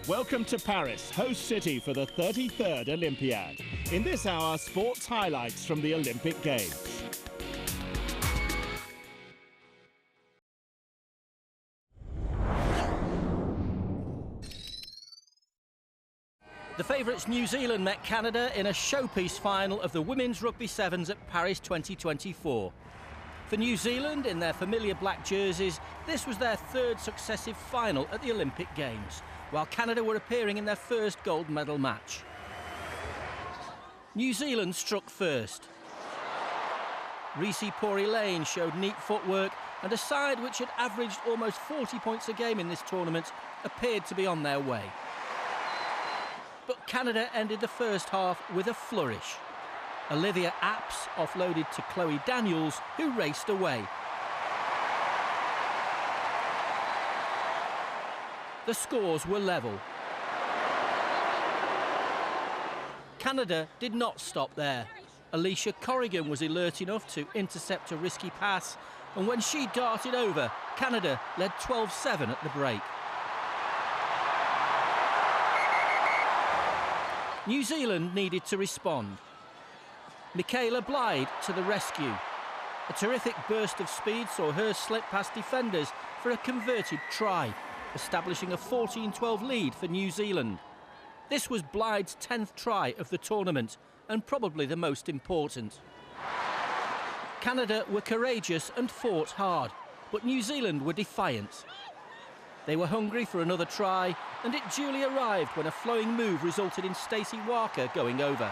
Welcome to Paris, host city for the 33rd Olympiad. In this hour, sports highlights from the Olympic Games. The favourites New Zealand met Canada in a showpiece final of the Women's Rugby Sevens at Paris 2024. For New Zealand, in their familiar black jerseys, this was their third successive final at the Olympic Games, while Canada were appearing in their first gold medal match. New Zealand struck first. Reece Pori-Lane showed neat footwork, and a side which had averaged almost 40 points a game in this tournament appeared to be on their way. But Canada ended the first half with a flourish. Olivia Apps offloaded to Chloe Daniels, who raced away. The scores were level. Canada did not stop there. Alicia Corrigan was alert enough to intercept a risky pass, and when she darted over, Canada led 12-7 at the break. New Zealand needed to respond. Michaela Blyde to the rescue. A terrific burst of speed saw her slip past defenders for a converted try, establishing a 14-12 lead for New Zealand. This was Blyde's 10th try of the tournament, and probably the most important. Canada were courageous and fought hard, but New Zealand were defiant. They were hungry for another try, and it duly arrived when a flowing move resulted in Stacey Walker going over.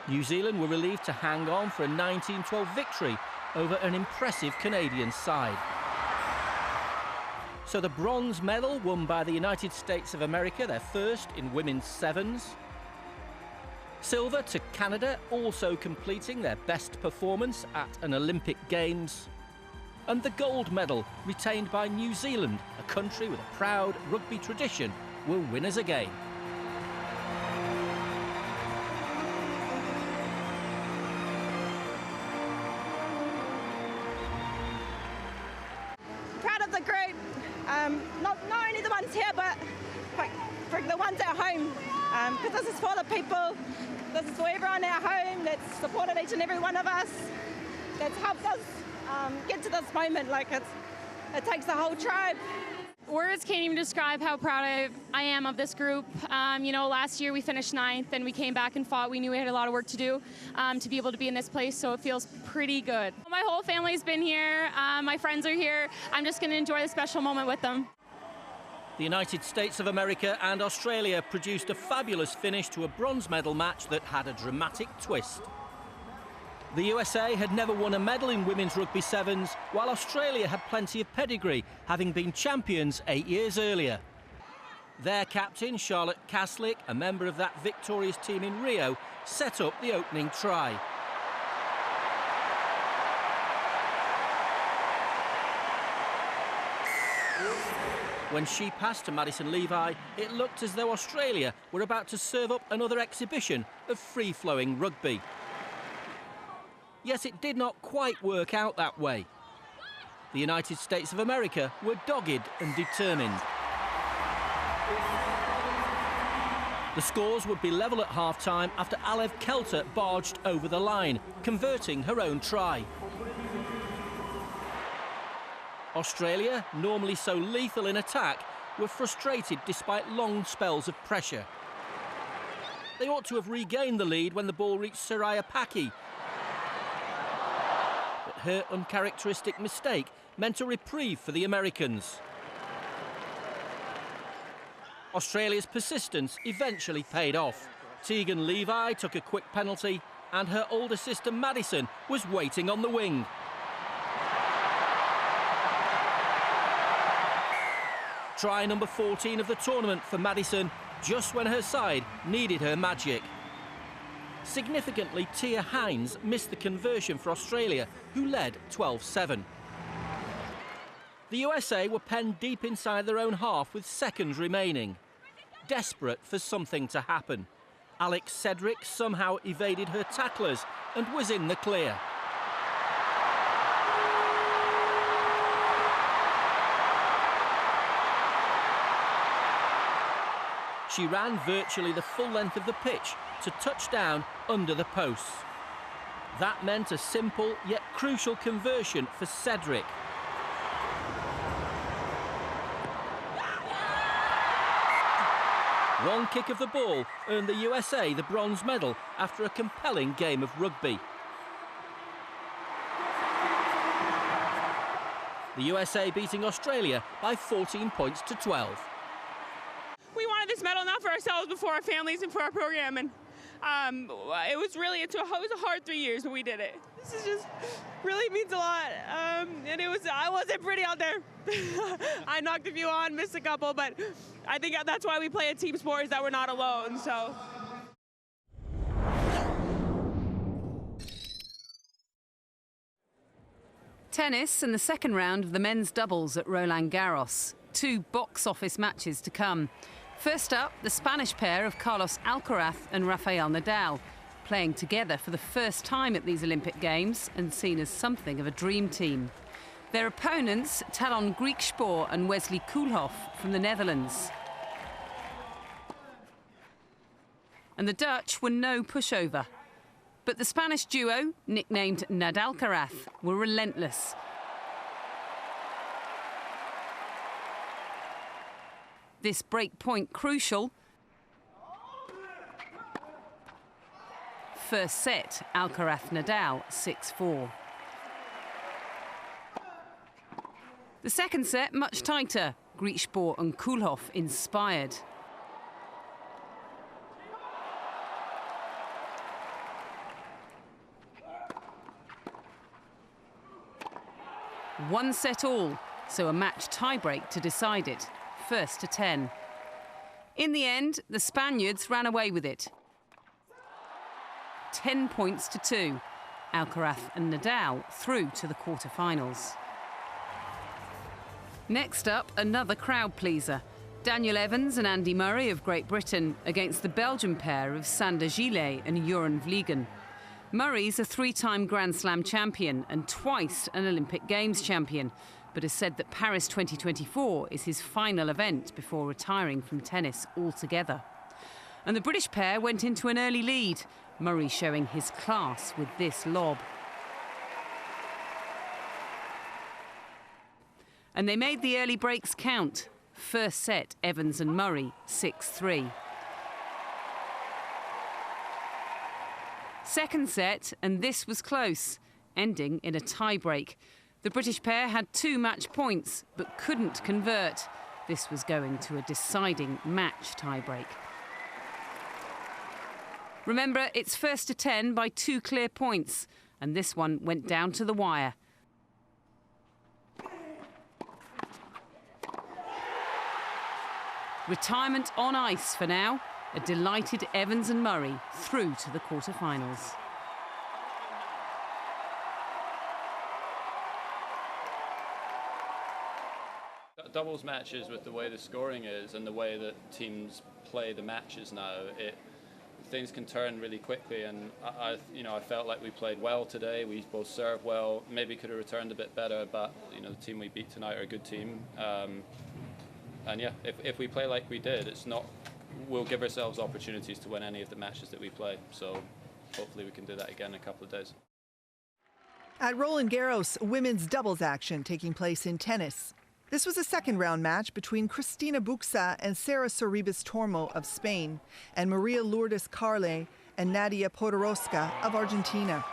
New Zealand were relieved to hang on for a 19-12 victory over an impressive Canadian side. So the bronze medal won by the United States of America, their first in women's sevens. Silver to Canada, also completing their best performance at an Olympic Games. And the gold medal, retained by New Zealand, a country with a proud rugby tradition, were winners again. Proud of the group, not only the ones here, but for the ones at home, because this is for the people, this is for everyone at home that's supported each and every one of us, that's helped us get to this moment. Like it takes the whole tribe. Words can't even describe how proud I am of this group. You know, last year we finished 9th and we came back and fought. We knew we had a lot of work to do to be able to be in this place, so it feels pretty good. My whole family's been here. My friends are here. I'm just going to enjoy the special moment with them. The United States of America and Australia produced a fabulous finish to a bronze medal match that had a dramatic twist. The USA had never won a medal in women's rugby sevens, while Australia had plenty of pedigree, having been champions 8 years earlier. Their captain, Charlotte Caslick, a member of that victorious team in Rio, set up the opening try. When she passed to Madison Levi, it looked as though Australia were about to serve up another exhibition of free-flowing rugby. Yet it did not quite work out that way. The United States of America were dogged and determined. The scores would be level at half-time after Alev Kelter barged over the line, converting her own try. Australia, normally so lethal in attack, were frustrated despite long spells of pressure. They ought to have regained the lead when the ball reached Soraya Paki. But her uncharacteristic mistake meant a reprieve for the Americans. Australia's persistence eventually paid off. Tegan Levi took a quick penalty, and her older sister Madison was waiting on the wing. Try number 14 of the tournament for Madison, just when her side needed her magic. Significantly, Tia Hines missed the conversion for Australia, who led 12-7. The USA were penned deep inside their own half with seconds remaining. Desperate for something to happen, Alex Cedric somehow evaded her tacklers and was in the clear. She ran virtually the full length of the pitch to touch down under the posts. That meant a simple yet crucial conversion for Cedric. One kick of the ball earned the USA the bronze medal after a compelling game of rugby. The USA beating Australia by 14 points to 12. We wanted this medal not for ourselves, but for our families and for our program. And it was a hard 3 years, but we did it. This is just really means a lot. And I wasn't pretty out there. I knocked a few on, missed a couple, but I think that's why we play a team sport, is that we're not alone. So. Tennis and the second round of the men's doubles at Roland Garros. 2 box office matches to come. First up, the Spanish pair of Carlos Alcaraz and Rafael Nadal, playing together for the first time at these Olympic Games and seen as something of a dream team. Their opponents, Talon Griekspoor and Wesley Koolhof from the Netherlands. And the Dutch were no pushover. But the Spanish duo, nicknamed Nadalcaraz, were relentless. This break point crucial. First set, Alcaraz-Nadal 6-4. The second set, much tighter. Griekspoor and Koolhof inspired. One set all, so a match tiebreak to decide it, first to 10. In the end, the Spaniards ran away with it. 10 points to 2. Alcaraz and Nadal through to the quarterfinals. Next up, another crowd pleaser. Daniel Evans and Andy Murray of Great Britain against the Belgian pair of Sander Gillet and Joran Vliegen. Murray's a 3-time Grand Slam champion and twice an Olympic Games champion, but has said that Paris 2024 is his final event before retiring from tennis altogether. And the British pair went into an early lead, Murray showing his class with this lob. And they made the early breaks count. First set, Evans and Murray, 6-3. Second set, and this was close, ending in a tie-break. The British pair had 2 match points, but couldn't convert. This was going to a deciding match tie-break. Remember, it's first to 10 by 2 clear points, and this one went down to the wire. Retirement on ice for now. A delighted Evans and Murray through to the quarterfinals. Doubles matches, with the way the scoring is and the way that teams play the matches now, things can turn really quickly. And I felt like we played well today. We both served well. Maybe could have returned a bit better, but the team we beat tonight are a good team. And yeah, if we play like we did, we'll give ourselves opportunities to win any of the matches that we play. So hopefully we can do that again in a couple of days. At Roland Garros, women's doubles action taking place in tennis. This was a second round match between Cristina Buxa and Sara Sorribes Tormo of Spain and Maria Lourdes Carle and Nadia Podoroska of Argentina.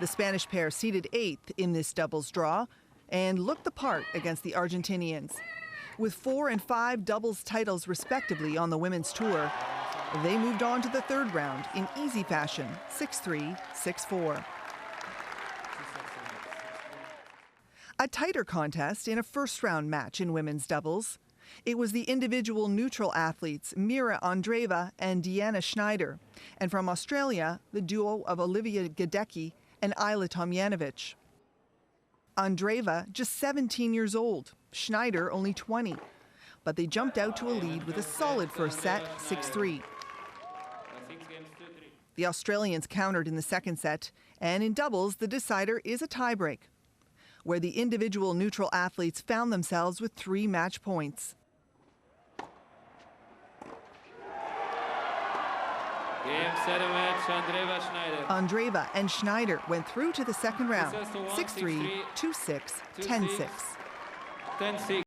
The Spanish pair seeded 8th in this doubles draw and looked the part against the Argentinians. With 4 and 5 doubles titles respectively on the women's tour, they moved on to the third round in easy fashion, 6-3, 6-4. A tighter contest in a first-round match in women's doubles. It was the individual neutral athletes Mira Andreeva and Deanna Schneider, and from Australia, the duo of Olivia Gadecki and Isla Tomjanovic. Andreeva, just 17 years old, Schneider, only 20. But they jumped out to a lead with a solid first set, 6-3. The Australians countered in the second set, and in doubles, the decider is a tiebreak, where the individual neutral athletes found themselves with 3 match points. Andreeva and Schneider went through to the second round, 6-3, 2-6, 10-6.